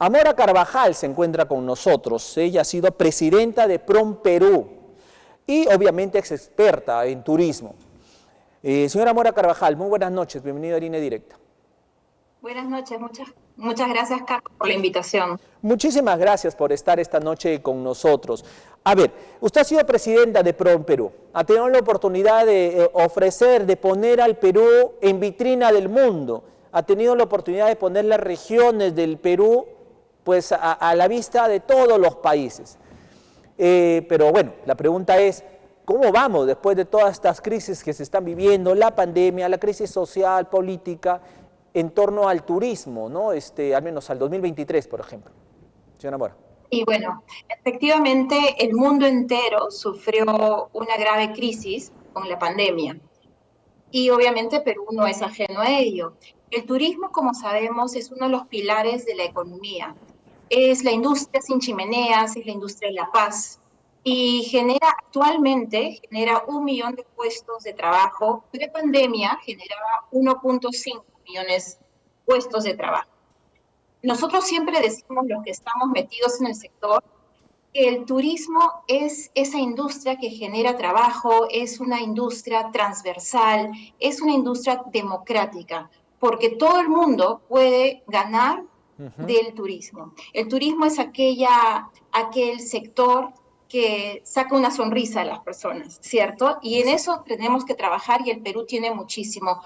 Amora Carvajal se encuentra con nosotros. Ella ha sido presidenta de PROM Perú y obviamente ex experta en turismo. Señora Amora Carvajal, muy buenas noches, bienvenida a Línea Directa. Buenas noches, muchas gracias, Carlos, por la invitación. Muchísimas gracias por estar esta noche con nosotros. A ver, usted ha sido presidenta de PROM Perú, ha tenido la oportunidad de ofrecer, de poner al Perú en vitrina del mundo, ha tenido la oportunidad de poner las regiones del Perú pues a la vista de todos los países. Pero bueno, la pregunta es, ¿cómo vamos después de todas estas crisis que se están viviendo, la pandemia, la crisis social, política, en torno al turismo, ¿no? Al menos al 2023, por ejemplo? Señora Mora. Y bueno, efectivamente el mundo entero sufrió una grave crisis con la pandemia y obviamente Perú no es ajeno a ello. El turismo, como sabemos, es uno de los pilares de la economía. Es la industria sin chimeneas, es la industria de la paz y actualmente genera 1 millón de puestos de trabajo. Pre-pandemia generaba 1,5 millones de puestos de trabajo. Nosotros siempre decimos, los que estamos metidos en el sector, que el turismo es esa industria que genera trabajo, es una industria transversal, es una industria democrática, porque todo el mundo puede ganar del turismo. El turismo es aquel sector que saca una sonrisa a las personas, ¿cierto? Y en eso tenemos que trabajar y el Perú tiene muchísimo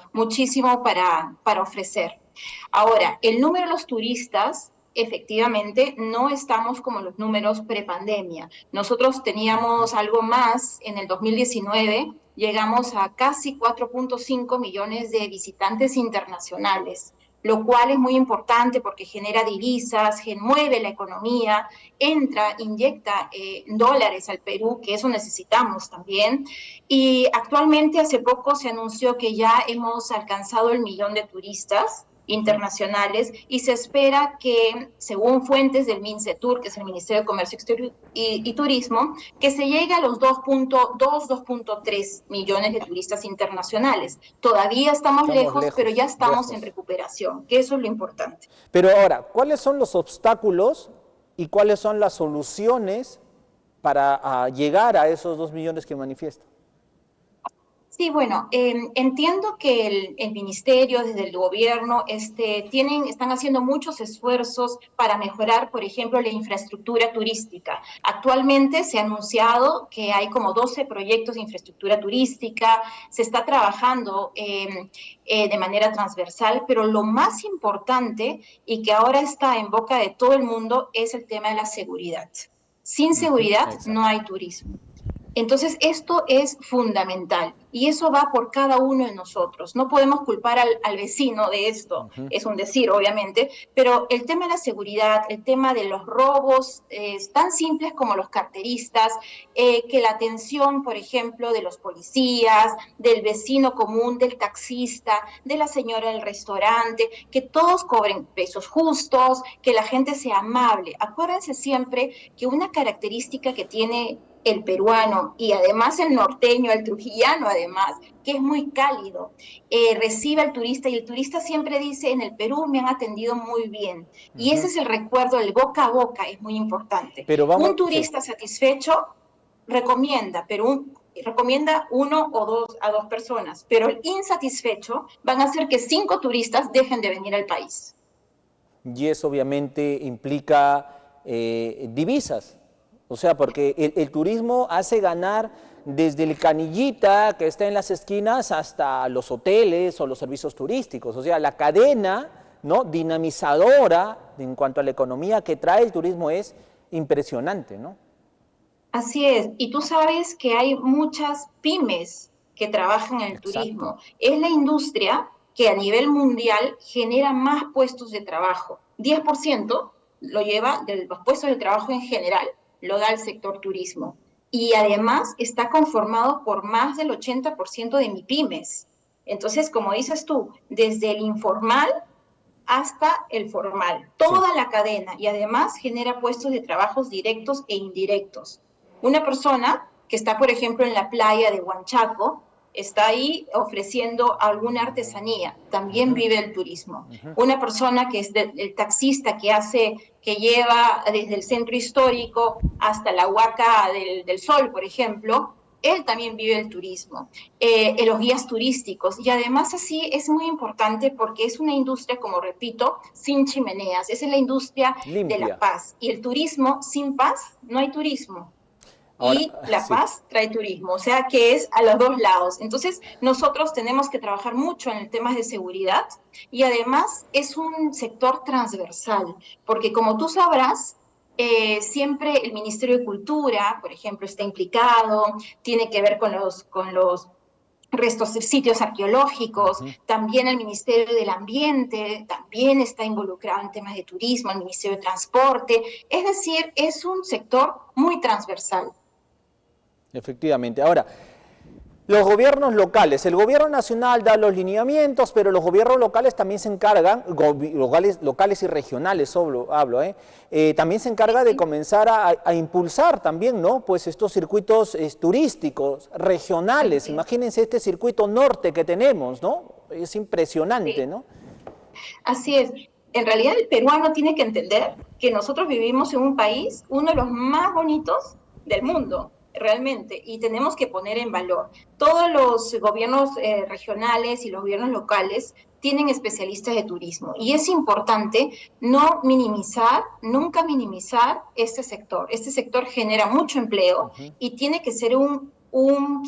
para ofrecer. Ahora, el número de los turistas, efectivamente, no estamos como los números prepandemia. Nosotros teníamos algo más en el 2019, llegamos a casi 4,5 millones de visitantes internacionales, lo cual es muy importante porque genera divisas, mueve la economía, inyecta dólares al Perú, que eso necesitamos también. Y actualmente, hace poco se anunció que ya hemos alcanzado el 1 millón de turistas internacionales y se espera que, según fuentes del MINCETUR, que es el Ministerio de Comercio Exterior y Turismo, que se llegue a los 2,3 millones de turistas internacionales. Todavía estamos lejos, pero ya estamos en recuperación, que eso es lo importante. Pero ahora, ¿cuáles son los obstáculos y cuáles son las soluciones para llegar a esos 2 millones que manifiestan? Sí, bueno, entiendo que el ministerio, desde el gobierno, están haciendo muchos esfuerzos para mejorar, por ejemplo, la infraestructura turística. Actualmente se ha anunciado que hay como 12 proyectos de infraestructura turística, se está trabajando de manera transversal, pero lo más importante y que ahora está en boca de todo el mundo es el tema de la seguridad. Sin seguridad no hay turismo. Entonces, esto es fundamental y eso va por cada uno de nosotros. No podemos culpar al vecino de esto, es un decir, obviamente, pero el tema de la seguridad, el tema de los robos, tan simples como los carteristas, que la atención, por ejemplo, de los policías, del vecino común, del taxista, de la señora del restaurante, que todos cobren pesos justos, que la gente sea amable. Acuérdense siempre que una característica que tiene el peruano y además el norteño, el trujillano además, que es muy cálido, recibe al turista y el turista siempre dice, en el Perú me han atendido muy bien. Y ese es el recuerdo, el boca a boca es muy importante. Pero vamos, un turista satisfecho recomienda, pero recomienda uno o dos a dos personas, pero el insatisfecho van a hacer que 5 turistas dejen de venir al país. Y eso obviamente implica divisas. O sea, porque el turismo hace ganar desde el canillita que está en las esquinas hasta los hoteles o los servicios turísticos. O sea, la cadena, ¿no?, dinamizadora en cuanto a la economía que trae el turismo es impresionante, ¿no? Así es, y tú sabes que hay muchas pymes que trabajan en el turismo. Es la industria que a nivel mundial genera más puestos de trabajo. 10% lo lleva de los puestos de trabajo en general, lo da el sector turismo. Y además está conformado por más del 80% de MIPYMES. Entonces, como dices tú, desde el informal hasta el formal, toda la cadena, y además genera puestos de trabajos directos e indirectos. Una persona que está, por ejemplo, en la playa de Huanchaco, está ahí ofreciendo alguna artesanía, también vive el turismo. Una persona que es el taxista que lleva desde el centro histórico hasta la Huaca del Sol, por ejemplo, él también vive el turismo, los guías turísticos, y además así es muy importante porque es una industria, como repito, sin chimeneas, esa es la industria de la Limpia. paz, y el turismo sin paz no hay turismo. Ahora, Y la sí. paz trae turismo, o sea que es a los dos lados. Entonces, nosotros tenemos que trabajar mucho en el tema de seguridad y además es un sector transversal, porque como tú sabrás, siempre el Ministerio de Cultura, por ejemplo, está implicado, tiene que ver con los restos de sitios arqueológicos, también el Ministerio del Ambiente también está involucrado en temas de turismo, el Ministerio de Transporte, es decir, es un sector muy transversal. Efectivamente. Ahora, los gobiernos locales, el gobierno nacional da los lineamientos, pero los gobiernos locales también se encargan, locales y regionales hablo, también se encarga de comenzar a impulsar también, ¿no? Pues estos circuitos turísticos regionales. Imagínense este circuito norte que tenemos, ¿no? Es impresionante, ¿no? Así es. En realidad el peruano tiene que entender que nosotros vivimos en un país, uno de los más bonitos del mundo, realmente, y tenemos que poner en valor. Todos los gobiernos regionales y los gobiernos locales tienen especialistas de turismo y es importante no minimizar, nunca minimizar este sector. Este sector genera mucho empleo y tiene que ser un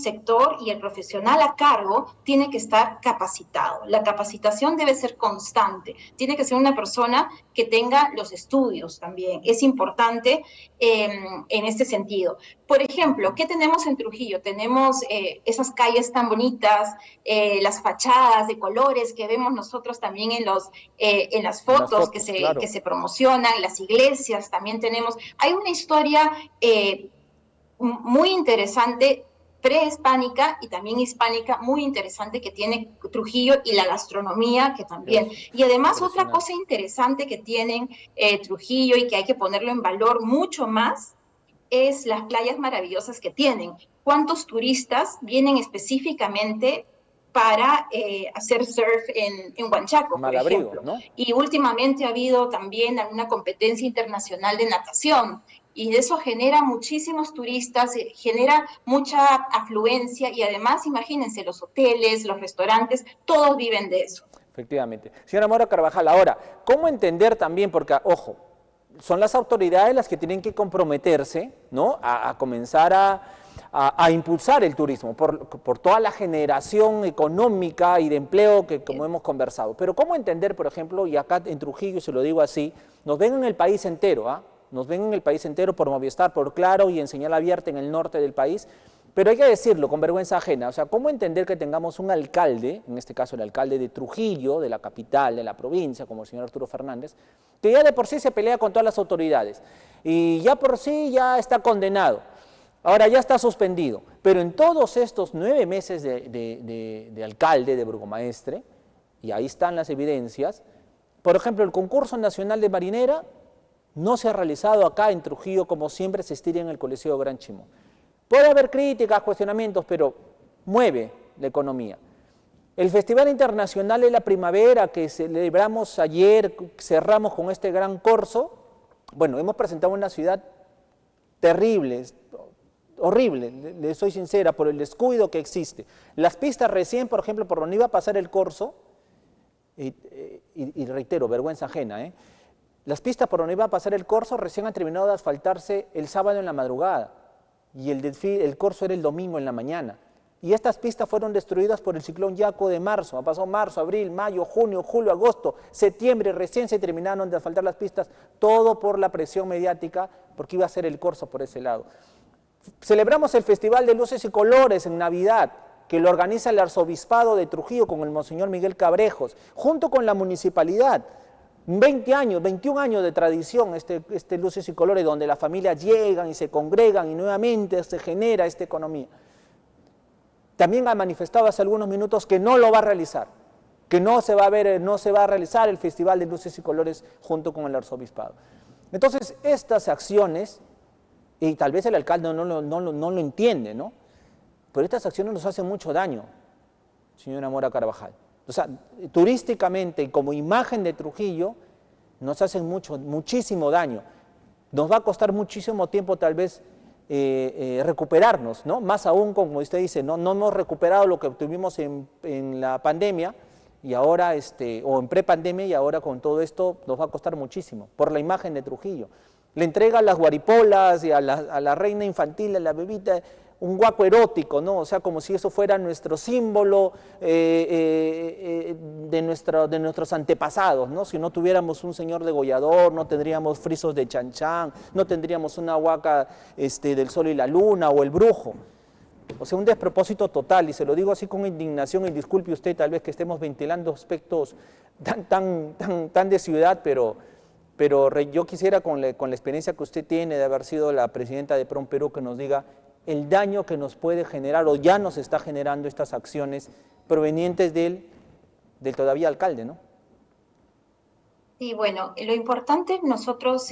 sector y el profesional a cargo tiene que estar capacitado. La capacitación debe ser constante, tiene que ser una persona que tenga los estudios también. Es importante en este sentido. Por ejemplo, ¿qué tenemos en Trujillo? Tenemos esas calles tan bonitas, las fachadas de colores que vemos nosotros también en las fotos, Claro. que se promocionan, las iglesias también tenemos. Hay una historia muy interesante prehispánica y también hispánica, muy interesante que tiene Trujillo y la gastronomía que también. Y además otra cosa interesante que tienen Trujillo y que hay que ponerlo en valor mucho más es las playas maravillosas que tienen. ¿Cuántos turistas vienen específicamente para hacer surf en Huanchaco, por Malabrigo, ejemplo? ¿no? Y últimamente ha habido también una competencia internacional de natación y eso genera muchísimos turistas, genera mucha afluencia y además, imagínense, los hoteles, los restaurantes, todos viven de eso. Efectivamente. Señora Mora Carvajal, ahora, ¿cómo entender también? Porque, ojo, son las autoridades las que tienen que comprometerse, ¿no? A comenzar a impulsar el turismo por toda la generación económica y de empleo que como hemos conversado. Pero ¿cómo entender, por ejemplo, y acá en Trujillo, se lo digo así, nos ven en el país entero, ¿ah? Nos ven en el país entero por Movistar, por Claro y en señal abierta en el norte del país, pero hay que decirlo con vergüenza ajena, o sea, ¿cómo entender que tengamos un alcalde, en este caso el alcalde de Trujillo, de la capital, de la provincia, como el señor Arturo Fernández, que ya de por sí se pelea con todas las autoridades y ya por sí ya está condenado, ahora ya está suspendido, pero en todos estos 9 meses de alcalde, de burgomaestre, y ahí están las evidencias, por ejemplo, el concurso nacional de marinera no se ha realizado acá en Trujillo como siempre se estira en el Coliseo Gran Chimón. Puede haber críticas, cuestionamientos, pero mueve la economía. El Festival Internacional de la Primavera que celebramos ayer, cerramos con este gran corso, bueno, hemos presentado una ciudad terrible, horrible, le soy sincera, por el descuido que existe. Las pistas recién, por ejemplo, por donde iba a pasar el corso, y reitero, vergüenza ajena, las pistas por donde iba a pasar el corso recién han terminado de asfaltarse el sábado en la madrugada. Y el corso era el domingo en la mañana. Y estas pistas fueron destruidas por el ciclón Yaco de marzo. Ha pasado marzo, abril, mayo, junio, julio, agosto, septiembre, recién se terminaron de asfaltar las pistas, todo por la presión mediática, porque iba a ser el corso por ese lado. Celebramos el Festival de Luces y Colores en Navidad, que lo organiza el Arzobispado de Trujillo con el Monseñor Miguel Cabrejos, junto con la municipalidad. 20 años, 21 años de tradición este Luces y Colores, donde las familias llegan y se congregan y nuevamente se genera esta economía. También ha manifestado hace algunos minutos que no lo va a realizar, que no se va a realizar el Festival de Luces y Colores junto con el Arzobispado. Entonces, estas acciones, y tal vez el alcalde no lo entiende, ¿no? pero estas acciones nos hacen mucho daño, señora Mora Carvajal. O sea, turísticamente y como imagen de Trujillo, nos hacen muchísimo daño. Nos va a costar muchísimo tiempo tal vez recuperarnos, ¿no? Más aún, como usted dice, no hemos recuperado lo que tuvimos en la pandemia, y ahora, o en prepandemia, y ahora con todo esto nos va a costar muchísimo, por la imagen de Trujillo. Le entrega a las guaripolas y a la reina infantil, a la bebita, un guaco erótico, ¿no? O sea, como si eso fuera nuestro símbolo de nuestros antepasados, ¿no? Si no tuviéramos un señor degollador, no tendríamos frisos de chanchán, no tendríamos una huaca del sol y la luna, o el brujo. O sea, un despropósito total, y se lo digo así con indignación, y disculpe usted tal vez que estemos ventilando aspectos tan de ciudad, pero yo quisiera con la experiencia que usted tiene de haber sido la presidenta de PROMPERÚ, que nos diga el daño que nos puede generar, o ya nos está generando, estas acciones provenientes del todavía alcalde, ¿no? Sí, bueno, lo importante nosotros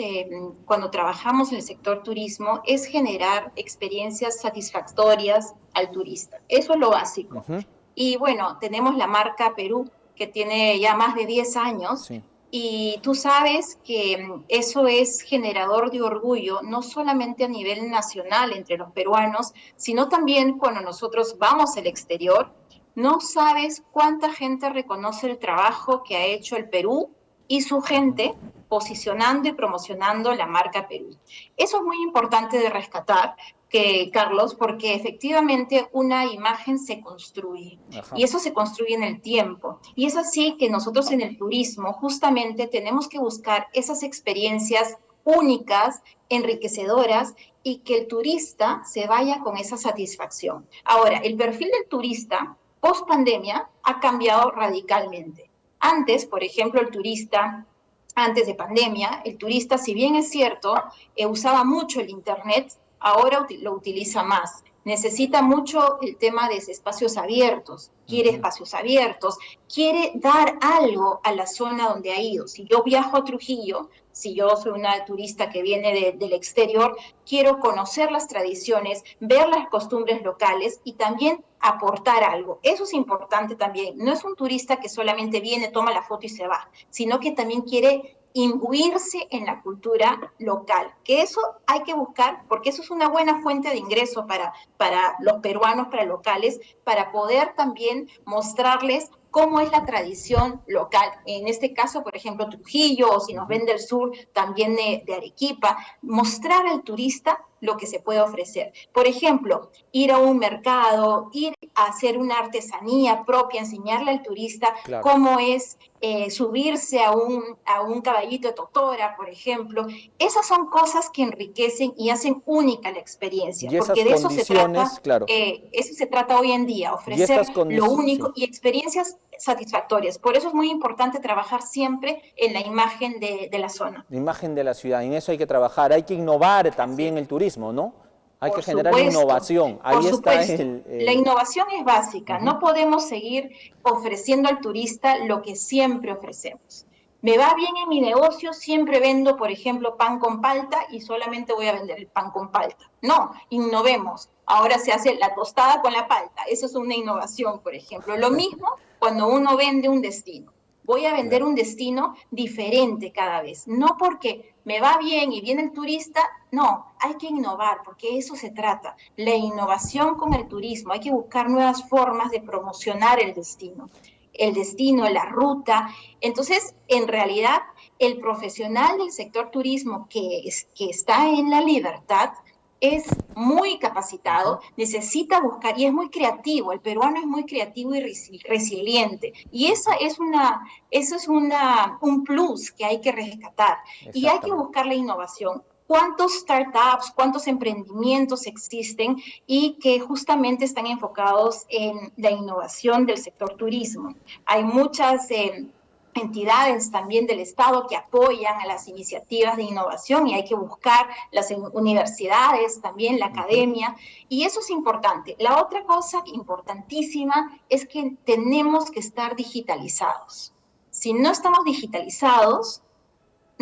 cuando trabajamos en el sector turismo es generar experiencias satisfactorias al turista. Eso es lo básico. Y bueno, tenemos la marca Perú, que tiene ya más de 10 años, Sí. y tú sabes que eso es generador de orgullo, no solamente a nivel nacional entre los peruanos, sino también cuando nosotros vamos al exterior. No sabes cuánta gente reconoce el trabajo que ha hecho el Perú y su gente posicionando y promocionando la marca Perú. Eso es muy importante de rescatar, Carlos, porque efectivamente una imagen se construye. Ajá. Y eso se construye en el tiempo. Y es así que nosotros en el turismo justamente tenemos que buscar esas experiencias únicas, enriquecedoras, y que el turista se vaya con esa satisfacción. Ahora, el perfil del turista post pandemia ha cambiado radicalmente. Antes, por ejemplo, antes de pandemia, el turista, si bien es cierto, usaba mucho el Internet, ahora lo utiliza más. Necesita mucho el tema de espacios abiertos, quiere espacios abiertos, quiere dar algo a la zona donde ha ido. Si yo viajo a Trujillo, si yo soy una turista que viene del exterior, quiero conocer las tradiciones, ver las costumbres locales y también aportar algo. Eso es importante también. No es un turista que solamente viene, toma la foto y se va, sino que también quiere imbuirse en la cultura local, que eso hay que buscar, porque eso es una buena fuente de ingreso para los peruanos, para locales, para poder también mostrarles cómo es la tradición local. En este caso, por ejemplo, Trujillo, o si nos ven del sur, también de Arequipa, mostrar al turista lo que se puede ofrecer. Por ejemplo, ir a un mercado, ir a hacer una artesanía propia, enseñarle al turista cómo es subirse a un caballito de totora, por ejemplo. Esas son cosas que enriquecen y hacen única la experiencia, Y esas porque de eso se trata hoy en día, ofrecer lo único y experiencias satisfactorias. Por eso es muy importante trabajar siempre en la imagen de la zona. La imagen de la ciudad, en eso hay que trabajar, hay que innovar también el turismo, ¿no? Hay que generar innovación. Ahí está La innovación es básica. No podemos seguir ofreciendo al turista lo que siempre ofrecemos. Me va bien en mi negocio, siempre vendo, por ejemplo, pan con palta y solamente voy a vender el pan con palta. No, innovemos. Ahora se hace la tostada con la palta. Eso es una innovación, por ejemplo. Lo mismo cuando uno vende un destino. Voy a vender un destino diferente cada vez. No porque me va bien y viene el turista, no, hay que innovar, porque eso se trata. La innovación con el turismo, hay que buscar nuevas formas de promocionar el destino, la ruta. Entonces, en realidad, el profesional del sector turismo que está en la libertad es muy capacitado, necesita buscar y es muy creativo. El peruano es muy creativo y resiliente. Y eso es un plus que hay que rescatar. Y hay que buscar la innovación. ¿Cuántos startups, cuántos emprendimientos existen y que justamente están enfocados en la innovación del sector turismo? Hay muchas entidades también del Estado que apoyan a las iniciativas de innovación y hay que buscar las universidades, también la academia, y eso es importante. La otra cosa importantísima es que tenemos que estar digitalizados. Si no estamos digitalizados,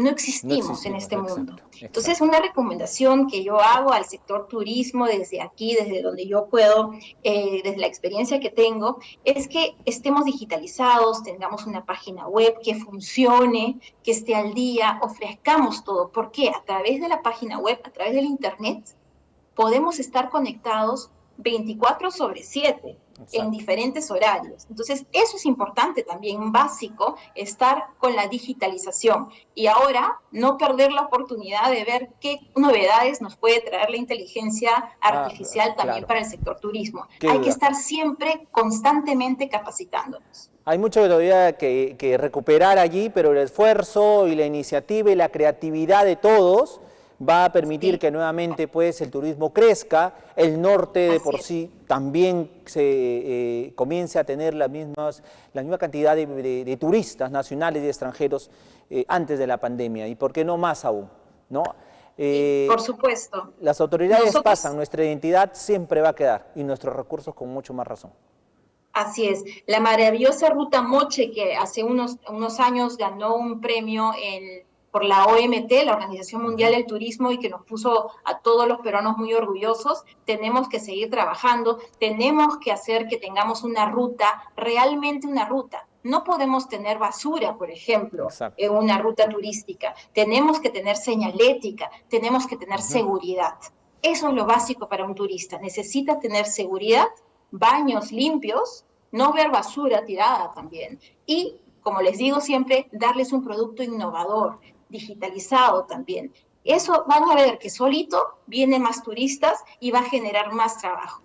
No existimos en este exacto, mundo. exacto. Entonces, una recomendación que yo hago al sector turismo desde aquí, desde donde yo puedo, desde la experiencia que tengo, es que estemos digitalizados, tengamos una página web que funcione, que esté al día, ofrezcamos todo. ¿Por qué? A través de la página web, a través del Internet, podemos estar conectados 24/7 en Exacto. diferentes horarios. Entonces, eso es importante también, básico, estar con la digitalización. Y ahora, no perder la oportunidad de ver qué novedades nos puede traer la inteligencia Ah, artificial también claro, para el sector turismo. qué Hay que duda estar cabe. siempre, constantemente capacitándonos. Hay mucho todavía que recuperar allí, pero el esfuerzo y la iniciativa y la creatividad de todos va a permitir Sí, que nuevamente pues, el turismo crezca, el norte de así por es. sí también se comience a tener la misma cantidad de turistas nacionales y extranjeros antes de la pandemia, y por qué no más aún, ¿no? Sí, por Eh, supuesto. las autoridades pasan, Nosotros nuestra identidad siempre va a quedar y nuestros recursos con mucho más razón. Así es. La maravillosa Ruta Moche, que hace unos años ganó un premio por la OMT, la Organización Mundial Ujú. del Turismo, y que nos puso a todos los peruanos muy orgullosos, tenemos que seguir trabajando, tenemos que hacer que tengamos una ruta, realmente una ruta. No podemos tener basura, por ejemplo, Exacto. en una ruta turística. Tenemos que tener señalética, tenemos que tener Ujú. seguridad. Eso es lo básico para un turista. Necesita tener seguridad, baños limpios, no ver basura tirada también. Y, como les digo siempre, darles un producto innovador, digitalizado también. Eso van a ver que solito vienen más turistas y va a generar más trabajo.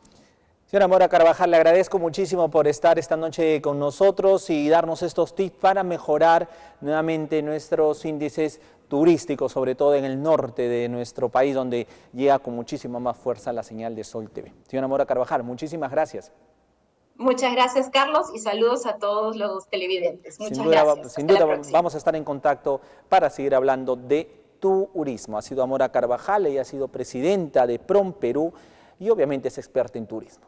Señora Mora Carvajal, le agradezco muchísimo por estar esta noche con nosotros y darnos estos tips para mejorar nuevamente nuestros índices turísticos, sobre todo en el norte de nuestro país, donde llega con muchísima más fuerza la señal de Sol TV. Señora Mora Carvajal, muchísimas gracias. Muchas gracias, Carlos, y saludos a todos los televidentes. Sin Muchas duda, gracias. sin Hasta duda la próxima. vamos a estar en contacto para seguir hablando de turismo. Ha sido Amora Carvajal, ella ha sido presidenta de PROM Perú y obviamente es experta en turismo.